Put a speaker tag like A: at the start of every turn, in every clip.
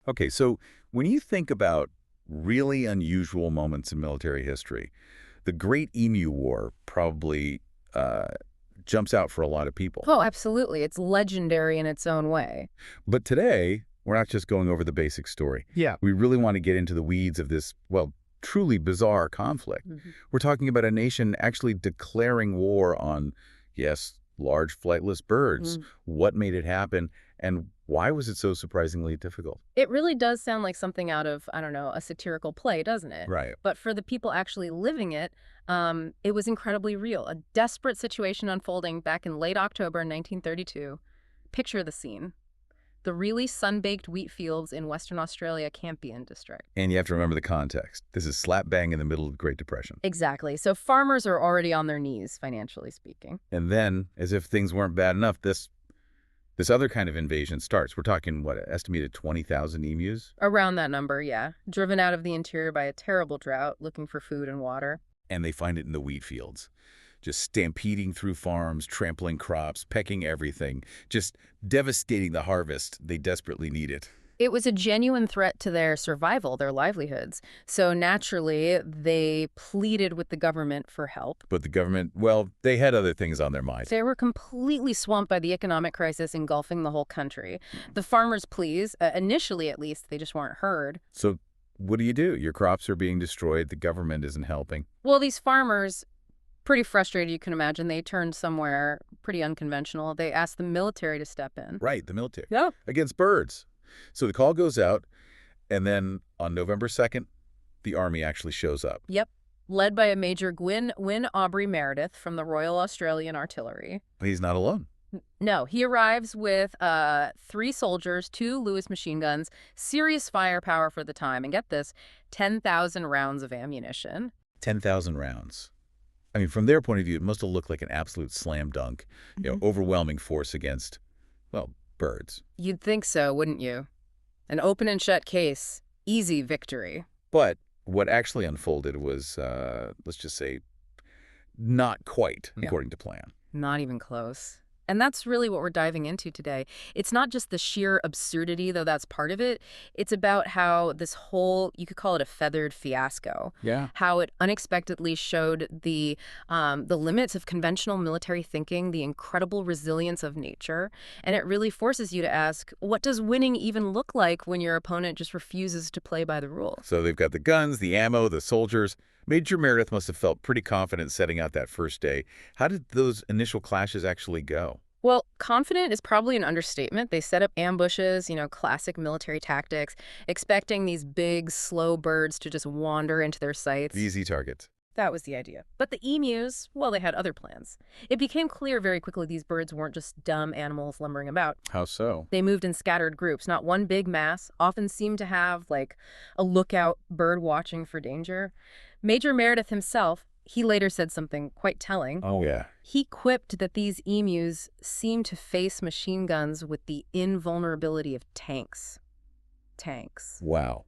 A: Okay, so when you think about really unusual moments in military history, the Great Emu War probably uh, jumps out for a lot of people.
B: Oh, absolutely. It's legendary in its own way.
A: But today, we're not just going over the basic story.
C: Yeah.
A: We really want to get into the weeds of this, well, truly bizarre conflict.
B: Mhm.
A: We're talking about a nation actually declaring war on, yes, large flightless birds.
B: Mm.
A: What made it happen, and why was it so surprisingly difficult?
B: It really does sound like something out of, I don't know, a satirical play, doesn't it?
A: Right.
B: But for the people actually living it, it was incredibly real. A desperate situation unfolding back in late October 1932. Picture the scene. The really sun-baked wheat fields in Western Australia Campion district.
A: And you have to remember the context. This is slap bang in the middle of the Great Depression.
B: Exactly. So farmers are already on their knees, financially speaking.
A: And then, as if things weren't bad enough, this other kind of invasion starts. We're talking, what, estimated 20,000 emus?
B: Around that number, yeah. Driven out of the interior by a terrible drought, looking for food and water.
A: And they find it in the wheat fields. Just stampeding through farms, trampling crops, pecking everything, just devastating the harvest they desperately needed.
B: It was a genuine threat to their survival, their livelihoods. So naturally, they pleaded with the government for help.
A: But the government, well, they had other things on their mind.
B: They were completely swamped by the economic crisis engulfing the whole country. The farmers' pleas, initially at least, they just weren't heard.
A: So what do? Your crops are being destroyed. The government isn't helping.
B: Well, these farmers, pretty frustrated, you can imagine, they turned somewhere pretty unconventional. They asked the military to step in.
A: Right, the military.
B: Yeah.
A: Against birds. So the call goes out, and then on November 2nd, the Army actually shows up.
B: Yep. Led by a Major Gwyn Aubrey Meredith from the Royal Australian Artillery.
A: He's not alone.
B: No, he arrives with 3 soldiers, 2 Lewis machine guns, serious firepower for the time, and get this, 10,000 rounds of ammunition.
A: 10,000 rounds. I mean, from their point of view, it must have looked like an absolute slam dunk, overwhelming force against, well, birds.
B: You'd think so, wouldn't you? An open and shut case. Easy victory.
A: But what actually unfolded was, let's just say, not quite according to plan.
B: Not even close. And that's really what we're diving into today. It's not just the sheer absurdity, though that's part of it. It's about how this whole, you could call it a feathered fiasco.
A: Yeah.
B: How it unexpectedly showed the limits of conventional military thinking, the incredible resilience of nature. And it really forces you to ask, what does winning even look like when your opponent just refuses to play by the rules?
A: So they've got the guns, the ammo, the soldiers. Major Meredith must have felt pretty confident setting out that first day. How did those initial clashes actually go?
B: Well, confident is probably an understatement. They set up ambushes, classic military tactics, expecting these big, slow birds to just wander into their sights.
A: Easy targets.
B: That was the idea. But the emus, well, they had other plans. It became clear very quickly these birds weren't just dumb animals lumbering about.
A: How so?
B: They moved in scattered groups, not one big mass, often seemed to have, like, a lookout bird watching for danger. Major Meredith himself, he later said something quite telling.
A: Oh, yeah.
B: He quipped that these emus seemed to face machine guns with the invulnerability of tanks. Tanks.
A: Wow.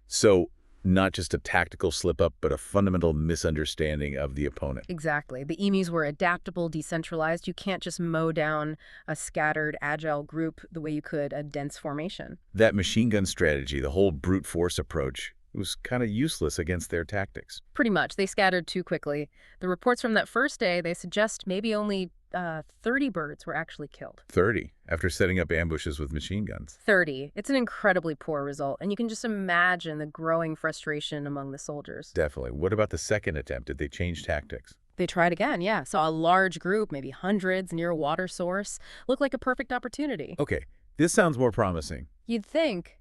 A: So not just a tactical slip-up, but a fundamental misunderstanding of the opponent.
B: Exactly. The emus were adaptable, decentralized. You can't just mow down a scattered, agile group the way you could a dense formation.
A: That machine gun strategy, the whole brute force approach, was kind of useless against their tactics.
B: Pretty much. They scattered too quickly. The reports from that first day, they suggest maybe only 30 birds were actually killed.
A: 30, after setting up ambushes with machine guns.
B: 30. It's an incredibly poor result, and you can just imagine the growing frustration among the soldiers.
A: Definitely. What about the second attempt? Did they change tactics?
B: They tried again, yeah. Saw a large group, maybe hundreds, near a water source. Looked like a perfect opportunity.
A: Okay, this sounds more promising.
B: You'd think.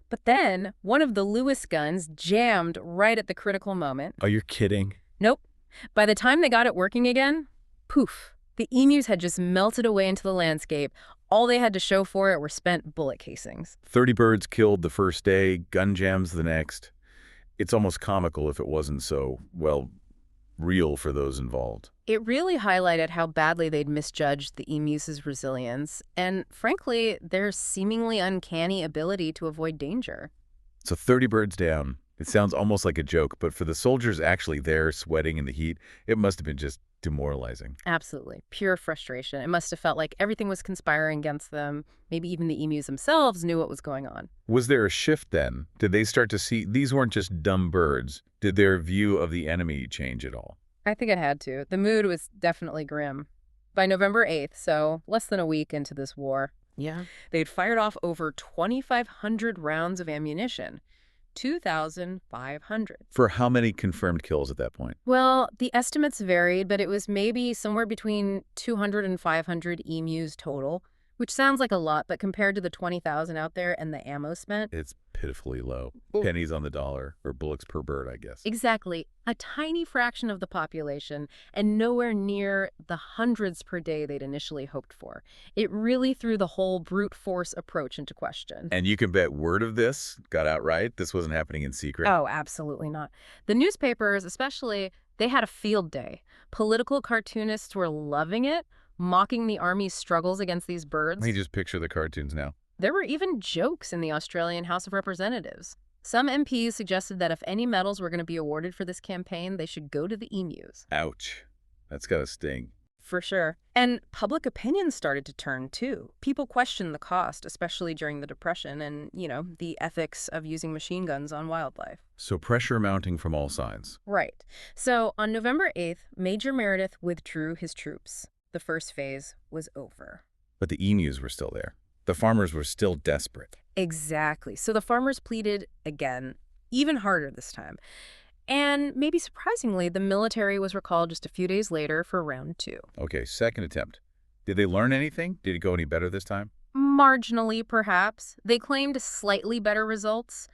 B: But then, one of the Lewis guns jammed right at the critical moment.
A: Oh, you're kidding?
B: Nope. By the time they got it working again, poof. The emus had just melted away into the landscape. All they had to show for it were spent bullet casings.
A: 30 birds killed the first day, gun jams the next. It's almost comical if it wasn't so, well, real for those involved.
B: It really highlighted how badly they'd misjudged the emus' resilience and, frankly, their seemingly uncanny ability to avoid danger.
A: So 30 birds down. It sounds almost like a joke, but for the soldiers actually there sweating in the heat, it must have been just demoralizing.
B: Absolutely. Pure frustration. It must have felt like everything was conspiring against them. Maybe even the emus themselves knew what was going on.
A: Was there a shift then? Did they start to see these weren't just dumb birds? Did their view of the enemy change at all?
B: I think it had to. The mood was definitely grim. By November 8th, so less than a week into this war,
C: Yeah.
B: they'd fired off over 2,500 rounds of ammunition. 2,500.
A: For how many confirmed kills at that point?
B: Well, the estimates varied, but it was maybe somewhere between 200 and 500 emus total, which sounds like a lot, but compared to the 20,000 out there and the ammo spent,
A: It's pitifully low.
B: Ooh.
A: Pennies on the dollar, or bullets per bird, I guess.
B: exactly a tiny fraction of the population and nowhere near the hundreds per day they'd initially hoped for. It really threw the whole brute force approach into question.
A: And you can bet word of this got out right. This wasn't happening in secret.
B: Oh, absolutely not. The newspapers, especially, they had a field day. Political cartoonists were loving it, mocking the army's struggles against these birds.
A: Let me just picture the cartoons now.
B: There were even jokes in the Australian House of Representatives. Some MPs suggested that if any medals were going to be awarded for this campaign, they should go to the emus.
A: Ouch. That's got to sting.
B: For sure. And public opinion started to turn, too. People questioned the cost, especially during the Depression and, the ethics of using machine guns on wildlife.
A: So pressure mounting from all sides.
B: Right. So on November 8th, Major Meredith withdrew his troops. The first phase was over.
A: But the emus were still there. The farmers were still desperate.
B: Exactly. So the farmers pleaded again, even harder this time. And maybe surprisingly, the military was recalled just a few days later for round 2.
A: Okay, second attempt. Did they learn anything? Did it go any better this time?
B: Marginally, perhaps. They claimed slightly better results.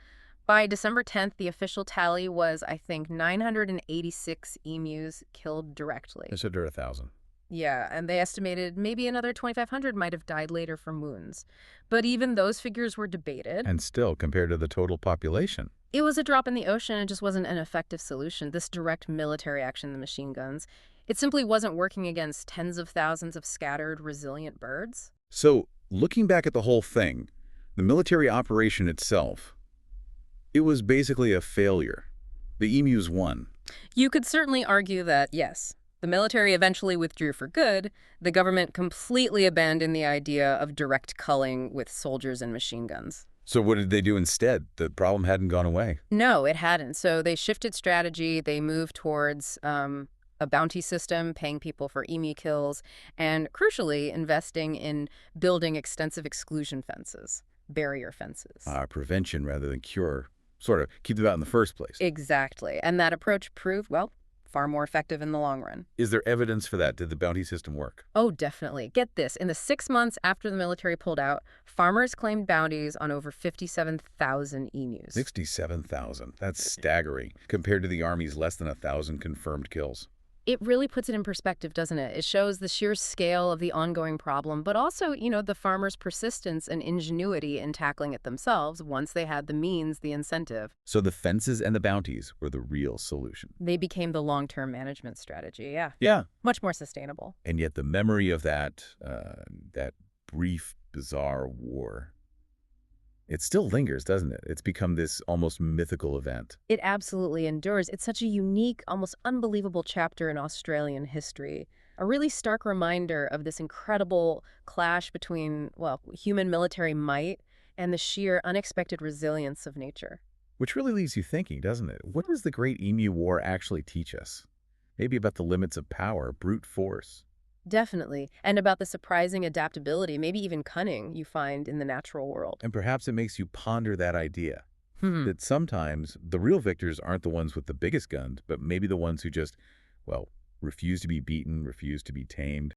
B: By December 10th, the official tally was, I think, 986 emus killed directly.
A: It's under 1,000.
B: Yeah, and they estimated maybe another 2,500 might have died later from wounds. But even those figures were debated.
A: And still, compared to the total population.
B: It was a drop in the ocean. It just wasn't an effective solution, this direct military action, the machine guns. It simply wasn't working against tens of thousands of scattered, resilient birds.
A: So, looking back at the whole thing, the military operation itself, it was basically a failure. The emus won.
B: You could certainly argue that, yes, the military eventually withdrew for good. The government completely abandoned the idea of direct culling with soldiers and machine guns.
A: So what did they do instead? The problem hadn't gone away.
B: No, it hadn't. So they shifted strategy. They moved towards a bounty system, paying people for emu kills, and crucially, investing in building extensive exclusion fences, barrier fences.
A: Prevention rather than cure. Sort of keep them out in the first place.
B: Exactly. And that approach proved, well, far more effective in the long run.
A: Is there evidence for that? Did the bounty system work?
B: Oh, definitely. Get this. In the 6 months after the military pulled out, farmers claimed bounties on over 57,000 emus.
A: 67,000. That's staggering compared to the Army's less than 1,000 confirmed kills.
B: It really puts it in perspective, doesn't it? It shows the sheer scale of the ongoing problem, but also, the farmers' persistence and ingenuity in tackling it themselves once they had the means, the incentive.
A: So the fences and the bounties were the real solution.
B: They became the long-term management strategy, yeah.
A: Yeah.
B: Much more sustainable.
A: And yet the memory of that brief, bizarre war, it still lingers, doesn't it? It's become this almost mythical event.
B: It absolutely endures. It's such a unique, almost unbelievable chapter in Australian history. A really stark reminder of this incredible clash between, human military might and the sheer unexpected resilience of nature.
A: Which really leaves you thinking, doesn't it? What does the Great Emu War actually teach us? Maybe about the limits of power, brute force.
B: Definitely. And about the surprising adaptability, maybe even cunning, you find in the natural world.
A: And perhaps it makes you ponder that idea.
B: Hmm.
A: That sometimes the real victors aren't the ones with the biggest guns, but maybe the ones who just, refuse to be beaten, refuse to be tamed.